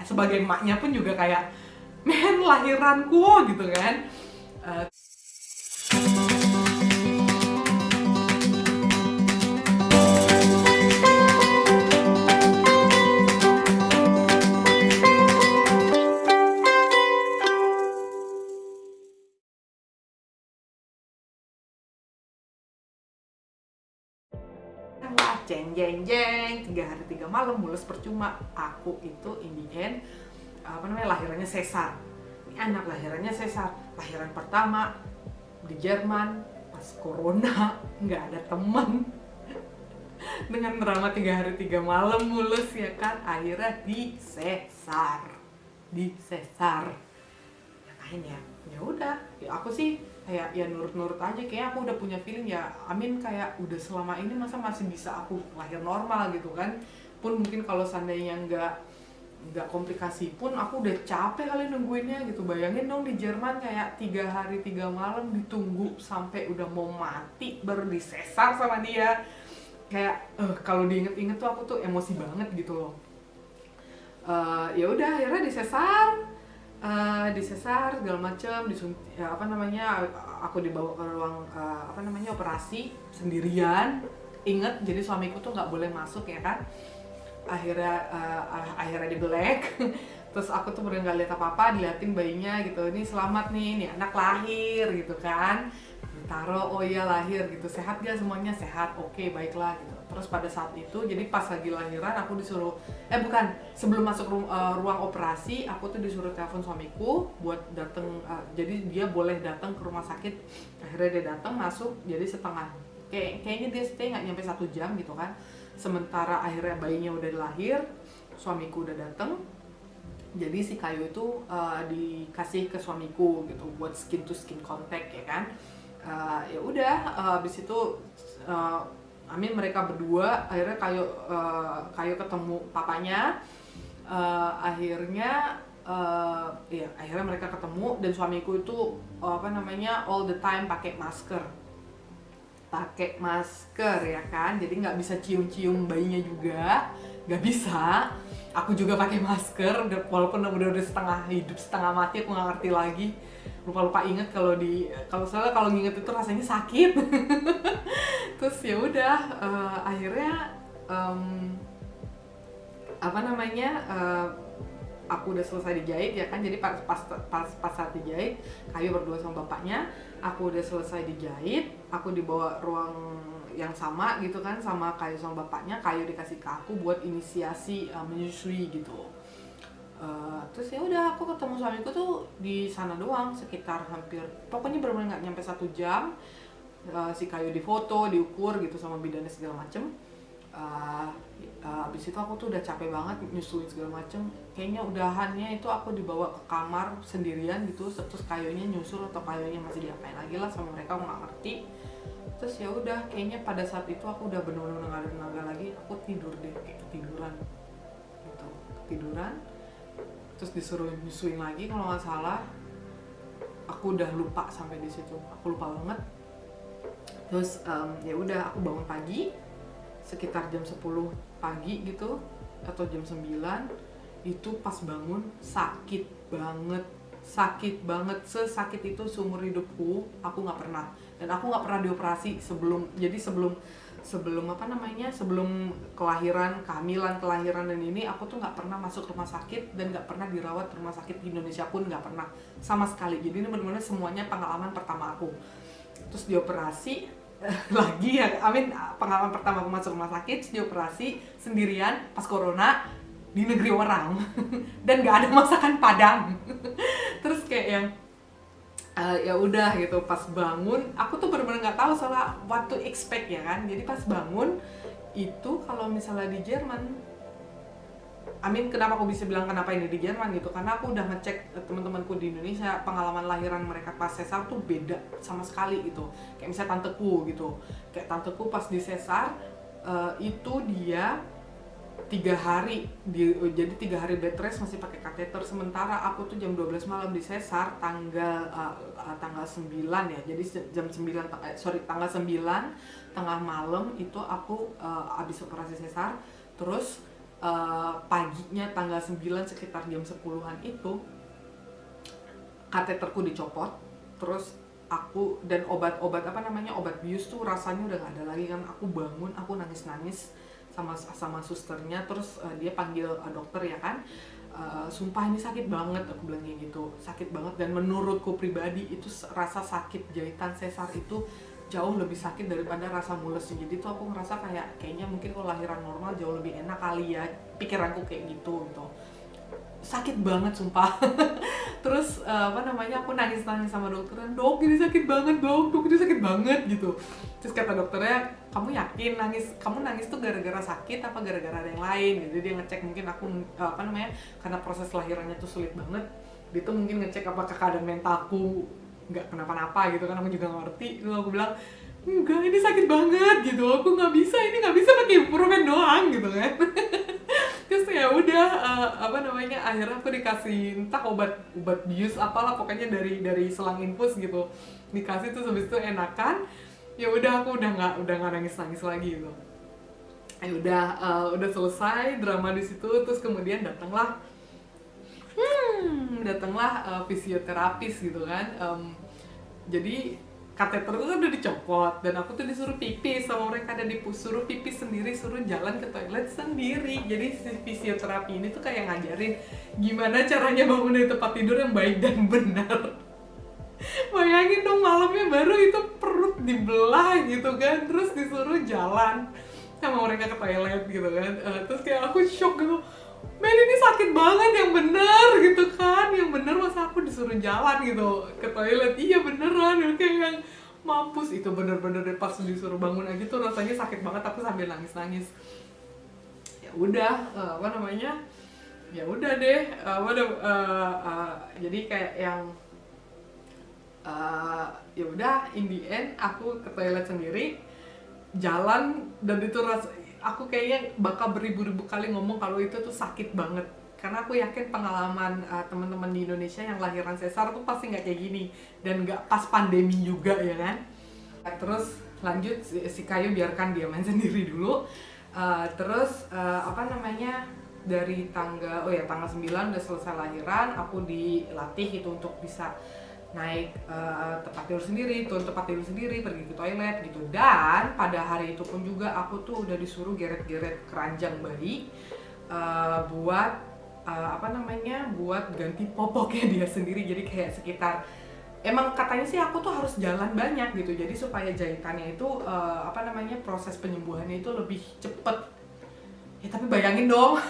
sebagai emaknya pun juga kayak men lahiranku gitu kan. Wah, jeng jeng jeng, 3 hari 3 malam mulus percuma. Aku itu in the end lahirannya sesar. Ini anak lahirannya sesar, lahiran pertama di Jerman pas corona, nggak ada temen. Dengan drama 3 hari 3 malam mulus ya kan, akhirnya disesar. Ngapain ya udah, ya aku sih kayak ya nurut-nurut aja, kayak aku udah punya feeling ya, Amin kayak udah selama ini masa masih bisa aku lahir normal gitu kan. Pun mungkin kalau seandainya nggak komplikasi pun aku udah capek kali nungguinnya gitu. Bayangin dong di Jerman kayak 3 hari 3 malam ditunggu sampai udah mau mati baru disesar sama dia. Kayak kalau diinget-inget tuh aku tuh emosi banget gitu loh. Ya udah akhirnya disesar segala macam, aku dibawa ke ruang operasi sendirian. Ingat, jadi suamiku tuh nggak boleh masuk ya kan. Akhirnya di black. Terus aku tuh bener nggak lihat apa-apa, diliatin bayinya gitu, ini selamat nih anak lahir gitu kan. Ditaruh, oh iya lahir gitu, sehat gak semuanya? Sehat, oke baiklah gitu. Terus pada saat itu, jadi pas lagi lahiran aku disuruh, sebelum masuk ruang operasi, aku tuh disuruh telepon suamiku buat dateng, jadi dia boleh datang ke rumah sakit. Akhirnya dia datang, masuk, jadi kayaknya dia stay nggak nyampe 1 jam gitu kan. Sementara akhirnya bayinya udah lahir, suamiku udah datang. Jadi si kayu itu dikasih ke suamiku gitu buat skin to skin contact ya kan. Ya udah, habis itu Amin mereka berdua akhirnya kayu ketemu papanya. Akhirnya mereka ketemu dan suamiku itu all the time pakai masker ya kan, jadi nggak bisa cium-cium bayinya juga, nggak bisa. Aku juga pakai masker, walaupun udah setengah hidup setengah mati, aku nggak ngerti lagi, lupa inget kalau nginget itu rasanya sakit. Terus ya udah, akhirnya aku udah selesai dijahit ya kan. Jadi pas saat dijahit, Kayu berdua sama bapaknya, aku udah selesai dijahit, aku dibawa ruang yang sama gitu kan sama Kayu sama bapaknya. Kayu dikasih ke aku buat inisiasi menyusui gitu. Terus ya udah, aku ketemu suamiku tuh di sana doang, sekitar pokoknya benar-benar nggak nyampe 1 jam. Si Kayu difoto, diukur gitu sama bidannya segala macem. Abis itu aku tuh udah capek banget nyusuin segala macem. Kayaknya udahannya itu aku dibawa ke kamar sendirian gitu. Terus Kayunya nyusul atau Kayunya masih diapain lagi lah sama mereka, aku nggak ngerti. Terus ya udah, kayaknya pada saat itu aku udah bener-bener nggak ada tenaga lagi. Aku tidur deh, kayak ketiduran gitu, terus disuruh nyusuin lagi kalau nggak salah. Aku udah lupa sampai di situ, aku lupa banget. Terus ya udah, aku bangun pagi sekitar jam 10 pagi gitu atau jam 9. Itu pas bangun sakit banget, sesakit itu seumur hidupku aku nggak pernah. Dan aku nggak pernah dioperasi sebelum kelahiran dan ini, aku tuh nggak pernah masuk rumah sakit dan nggak pernah dirawat rumah sakit di Indonesia pun, nggak pernah sama sekali. Jadi ini benar-benar semuanya pengalaman pertama aku. Terus dioperasi lagi ya, pengalaman pertama aku masuk rumah sakit, dioperasi sendirian pas corona di negeri orang. Dan nggak ada masakan Padang. Terus kayak yang ya udah gitu, pas bangun aku tuh bener-bener nggak tahu soal what to expect ya kan. Jadi pas bangun itu, kalau misalnya di Jerman, kenapa aku bisa bilang kenapa ini di Jerman gitu, karena aku udah ngecek teman-temanku di Indonesia, pengalaman lahiran mereka pas sesar tuh beda sama sekali gitu. Kayak misalnya tanteku gitu, kayak tanteku pas di sesar itu dia 3 hari jadi 3 hari bed rest masih pakai kateter. Sementara aku tuh jam 12 malam di sesar tanggal 9 ya. Jadi tanggal 9 tengah malam itu aku abis operasi sesar. Terus paginya tanggal 9 sekitar jam 10-an itu kateterku dicopot, terus aku dan obat-obat obat bius tuh rasanya udah gak ada lagi kan. Aku bangun, aku nangis-nangis sama susternya, terus dia panggil dokter ya kan. Sumpah ini sakit banget, aku bilangnya gitu, sakit banget. Dan menurutku pribadi itu rasa sakit jahitan sesar itu jauh lebih sakit daripada rasa mulesnya. Jadi tuh aku ngerasa kayaknya mungkin kalau lahiran normal jauh lebih enak kali ya, pikiranku kayak gitu. Sakit banget sumpah. Terus aku nangis sama dokternya, dok ini sakit banget dok ini sakit banget gitu. Terus kata dokternya, kamu yakin kamu nangis tuh gara-gara sakit apa gara-gara ada yang lain gitu. Dia ngecek mungkin aku karena proses lahirannya tuh sulit banget, dia tuh mungkin ngecek apakah keadaan mentalku nggak kenapa-napa gitu kan. Aku juga ngerti. Terus aku bilang, enggak ini sakit banget gitu, aku nggak bisa pakai ibuprofen doang gitu kan. Terus ya udah akhirnya aku dikasih entah obat bius apalah pokoknya dari selang infus gitu, dikasih. Terus habis itu enakan. Ya udah aku udah nggak nangis lagi gitu. Ya udah selesai drama di situ. Terus kemudian datanglah fisioterapis gitu kan. Jadi kateter itu kan udah dicopot dan aku tuh disuruh pipis sama mereka, dan disuruh pipis sendiri, suruh jalan ke toilet sendiri. Jadi si fisioterapi ini tuh kayak ngajarin gimana caranya bangun dari tempat tidur yang baik dan benar. Bayangin dong, malamnya baru itu perut dibelah gitu kan, terus disuruh jalan sama mereka ke toilet gitu kan. Terus kayak aku shock gitu, men ini sakit banget yang bener gitu kan, yang bener masa aku disuruh jalan gitu ke toilet. Iya beneran, kayak yang mampus. Itu bener-bener pas disuruh bangun aja tuh rasanya sakit banget, aku sambil nangis-nangis. Ya udah ya udah deh jadi kayak yang ya udah in the end aku ke toilet sendiri, jalan, dan itu aku kayaknya bakal beribu-ribu kali ngomong kalau itu tuh sakit banget, karena aku yakin pengalaman teman-teman di Indonesia yang lahiran sesar tuh pasti nggak kayak gini, dan nggak pas pandemi juga ya kan. Terus lanjut si Kayu biarkan dia main sendiri dulu. Dari tanggal 9 udah selesai lahiran, aku dilatih itu untuk bisa naik tempat tidur sendiri, turun tempat tidur sendiri, pergi ke toilet gitu. Dan pada hari itu pun juga aku tuh udah disuruh geret-geret keranjang bayi buat buat ganti popoknya dia sendiri. Jadi kayak sekitar, emang katanya sih aku tuh harus jalan banyak gitu, jadi supaya jahitannya itu proses penyembuhannya itu lebih cepet. Ya tapi bayangin dong,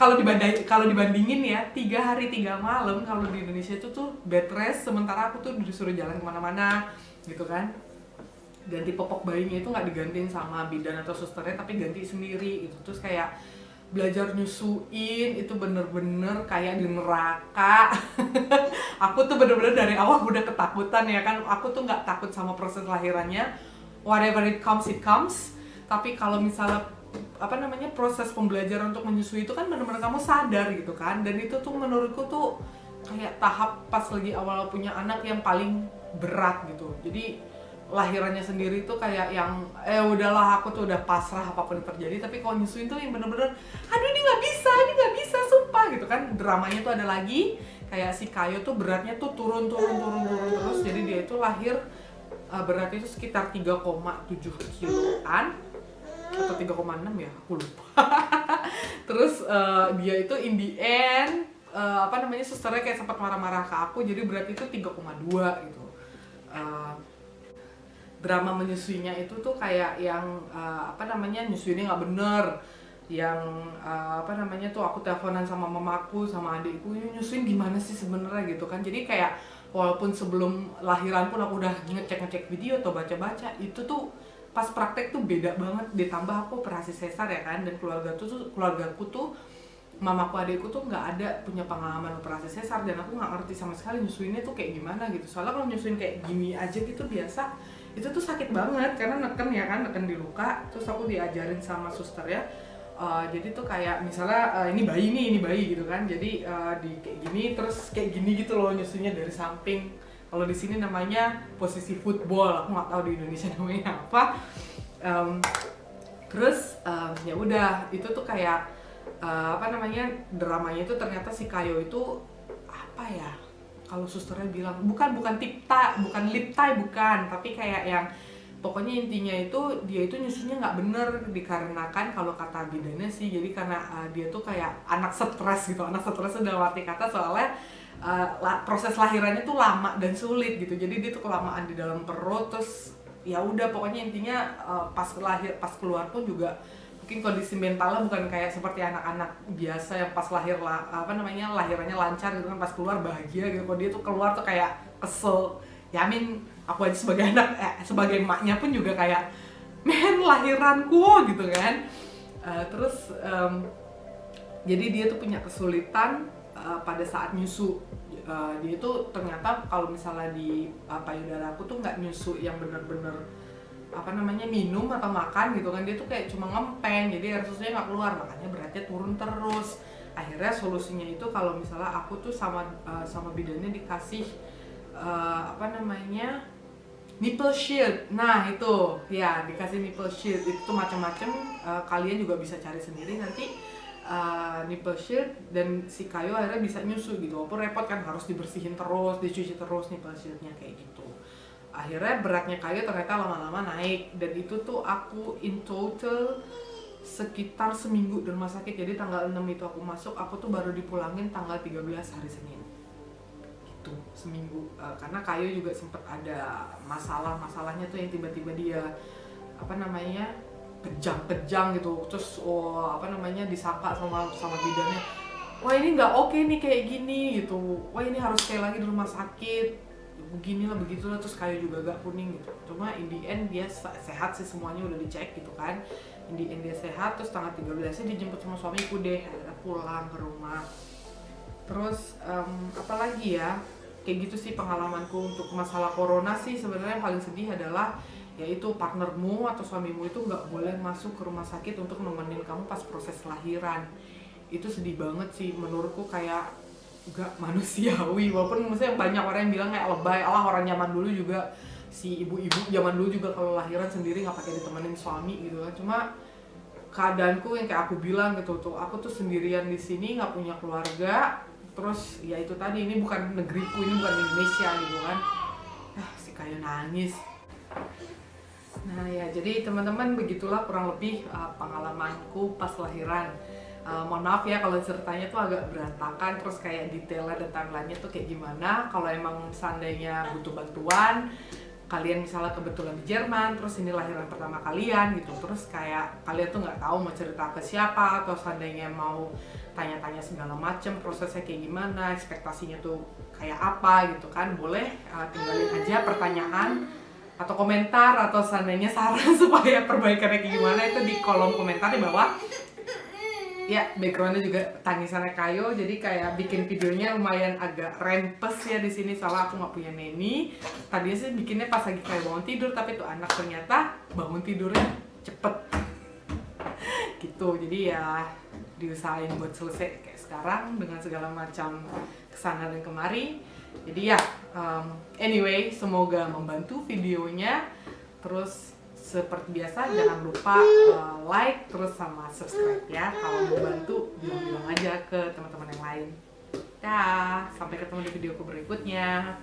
kalau dibandingin ya 3 hari 3 malam kalau di Indonesia itu tuh bed rest, sementara aku tuh disuruh jalan kemana-mana gitu kan. Ganti popok bayinya itu nggak digantiin sama bidan atau susternya, tapi ganti sendiri gitu. Terus kayak belajar nyusuin itu bener-bener kayak di neraka. Aku tuh bener-bener dari awal udah ketakutan ya kan. Aku tuh nggak takut sama proses lahirannya, whatever it comes. Tapi kalau misalnya proses pembelajaran untuk menyusui itu kan benar-benar kamu sadar gitu kan. Dan itu tuh menurutku tuh kayak tahap pas lagi awal punya anak yang paling berat gitu. Jadi lahirannya sendiri tuh kayak yang udahlah aku tuh udah pasrah apapun yang terjadi. Tapi kalau nyusuin tuh yang bener-bener aduh ini nggak bisa sumpah gitu kan. Dramanya tuh ada lagi kayak si Kayo tuh beratnya tuh turun terus. Jadi dia itu lahir beratnya itu sekitar 3,7 kiloan atau 3,6 ya, aku lupa. Terus dia itu in the end susternya kayak sempat marah-marah ke aku, jadi berat itu 3,2 gitu. Drama menyusuinya itu tuh kayak yang nyusuinnya nggak bener, yang tuh aku teleponan sama mamaku sama adikku, nyusuin gimana sih sebenarnya gitu kan. Jadi kayak walaupun sebelum lahiran pun aku udah ngecek video atau baca-baca, itu tuh pas praktek tuh beda banget. Ditambah aku operasi sesar ya kan, dan keluargaku tuh mamaku adikku tuh nggak ada punya pengalaman operasi sesar, dan aku nggak ngerti sama sekali nyusuinnya tuh kayak gimana gitu. Soalnya kalau nyusuin kayak gini aja gitu biasa itu tuh sakit banget karena neken di luka. Terus aku diajarin sama suster ya, jadi tuh kayak misalnya ini bayi gitu kan, jadi di kayak gini terus kayak gini gitu loh nyusuinnya dari samping. Kalau di sini namanya posisi football, aku nggak tahu di Indonesia namanya apa. Terus ya udah itu tuh kayak apa namanya, dramanya itu ternyata si Kayo itu apa ya, kalau susternya bilang bukan lip tie bukan, tapi kayak yang pokoknya intinya itu dia itu nyusunya nggak bener, dikarenakan kalau kata bidannya sih, jadi karena dia tuh kayak anak stres gitu. Anak stres itu dalam arti kata soalnya proses lahirannya tuh lama dan sulit gitu, jadi dia tuh kelamaan di dalam perut. Terus ya udah pokoknya intinya pas keluar pun juga mungkin kondisi mentalnya bukan kayak seperti anak-anak biasa yang pas apa namanya, lahirannya lancar gitu kan, pas keluar bahagia gitu. Kalau dia tuh keluar tuh kayak kesel. Ya aku aja sebagai anak, sebagai emaknya pun juga kayak, men lahiranku gitu kan. Terus jadi dia tuh punya kesulitan pada saat nyusu. Dia tuh ternyata kalau misalnya di payudara aku tuh nggak nyusu yang bener-bener apa namanya minum atau makan gitu kan, dia tuh kayak cuma ngempeng, jadi air susunya nggak keluar, makanya beratnya turun terus. Akhirnya solusinya itu kalau misalnya aku tuh sama bidannya dikasih apa namanya, nipple shield. Nah itu ya, dikasih nipple shield itu tuh macam-macam, kalian juga bisa cari sendiri nanti. Nipple shield, dan si Kayo akhirnya bisa nyusu gitu, walaupun repot kan, harus dibersihin terus, dicuci terus nipple shieldnya kayak gitu. Akhirnya beratnya Kayo ternyata lama-lama naik, dan itu tuh aku in total sekitar seminggu di rumah sakit. Jadi tanggal 6 itu aku masuk, aku tuh baru dipulangin tanggal 13 hari Senin gitu, seminggu. Karena Kayo juga sempet ada masalahnya tuh yang tiba-tiba dia apa namanya kejang gitu. Terus apa namanya disangka sama bidannya, wah ini nggak oke nih kayak gini gitu, wah ini harus sekali lagi di rumah sakit, beginilah begitulah. Terus Kayo juga agak kuning gitu. Cuma in the end dia sehat sih, semuanya udah dicek gitu kan. In the end dia sehat. Terus tanggal 13-nya dijemput sama suamiku deh, akhirnya pulang ke rumah. Terus apalagi ya, kayak gitu sih pengalamanku untuk masalah corona sih. Sebenarnya yang paling sedih adalah yaitu partnermu atau suamimu itu nggak boleh masuk ke rumah sakit untuk nemenin kamu pas proses lahiran. Itu sedih banget sih menurutku, kayak gak manusiawi. Walaupun maksudnya banyak orang yang bilang kayak lebay, Allah orang zaman dulu juga, si ibu-ibu zaman dulu juga kalau lahiran sendiri nggak pakai ditemenin suami gitu kan. Cuma keadaanku yang kayak aku bilang gitu tuh, aku tuh sendirian di sini, nggak punya keluarga. Terus ya itu tadi, ini bukan negeriku, ini bukan Indonesia gitu kan. Si Kayo nangis. Nah ya, jadi teman-teman begitulah kurang lebih pengalamanku pas lahiran. Mohon maaf ya kalau ceritanya tuh agak berantakan, terus kayak detailnya dan timelinenya tuh kayak gimana. Kalau emang seandainya butuh bantuan, kalian misalnya kebetulan di Jerman, terus ini lahiran pertama kalian gitu, terus kayak kalian tuh nggak tahu mau cerita ke siapa, atau seandainya mau tanya-tanya segala macem prosesnya kayak gimana, ekspektasinya tuh kayak apa gitu kan, boleh tinggalin aja pertanyaan atau komentar, atau seandainya saran supaya perbaikannya kayak gimana, itu di kolom komentar di bawah. Ya, backgroundnya juga tangisannya Kayo, jadi kayak bikin videonya lumayan agak rempes ya di sini, soalnya aku nggak punya neni. Tadinya sih bikinnya pas lagi kayak bangun tidur, tapi tuh anak ternyata bangun tidurnya cepet gitu. Jadi ya diusahain buat selesai kayak sekarang dengan segala macam kesana dan kemari. Jadi ya anyway, semoga membantu videonya. Terus seperti biasa jangan lupa like terus sama subscribe ya. Kalau mau bantu bilang-bilang aja ke teman-teman yang lain. Dah, sampai ketemu di videoku berikutnya.